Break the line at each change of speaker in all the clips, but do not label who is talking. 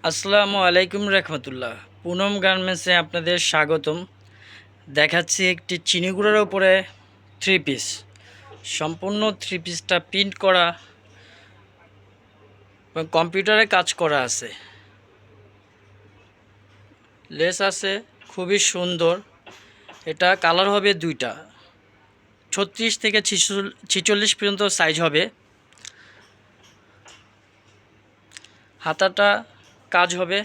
আসসালামু আলাইকুম রহমতুল্লাহ। পুনম গার্মেন্টসে আপনাদের স্বাগতম। দেখাচ্ছি একটি চিনিগুড়ার উপরে থ্রি পিস। সম্পূর্ণ থ্রি পিসটা প্রিন্ট করা এবং কম্পিউটারে কাজ করা আছে, লেস আছে, খুবই সুন্দর। এটা কালার হবে দুইটা, 36 থেকে 46 পর্যন্ত সাইজ হবে। হাতাটা কাজ হবে,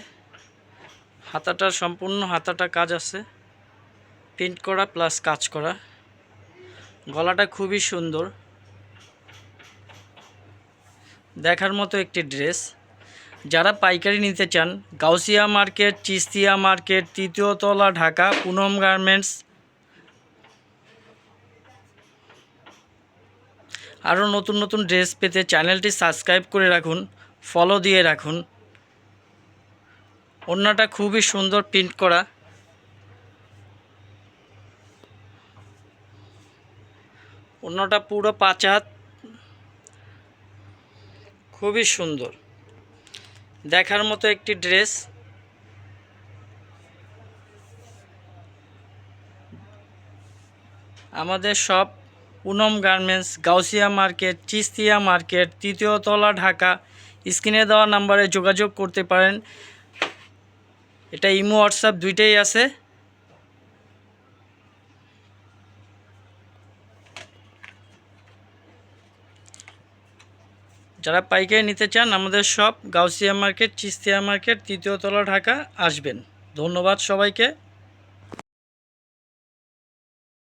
হাতাটা সম্পূর্ণ হাতাটা কাজ আছে, প্রিন্ট করা প্লাস কাজ করা। গলাটা খুবই সুন্দর, দেখার মতো একটি ড্রেস। যারা পাইকারি নিতে চান, গাউসিয়া মার্কেট, চিস্তিয়া মার্কেট, তৃতীয় তলা, ঢাকা, পুনম গার্মেন্টস। আরও নতুন নতুন ড্রেস পেতে চ্যানেলটি সাবস্ক্রাইব করে রাখুন, ফলো দিয়ে রাখুন। ওড়নাটা খুবই সুন্দর প্রিন্ট করা, ওড়নাটা পুরো 5 হাত, খুবই সুন্দর, দেখার মতো একটি ড্রেস। আমাদের সব পুনম গার্মেন্টস, গাউসিয়া মার্কেট, চিস্তিয়া মার্কেট, তৃতীয় তলা, ঢাকা। স্ক্রিনে দেওয়া নাম্বারে যোগাযোগ করতে পারেন। এটা ইমো, হোয়াটসঅ্যাপ দুইটাই আছে। যারা পাইকারি নিতে চান, আমাদের সব গাউসিয়া মার্কেট, চিস্তিয়া মার্কেট, তৃতীয় তলা, ঢাকা আসবেন। ধন্যবাদ সবাইকে।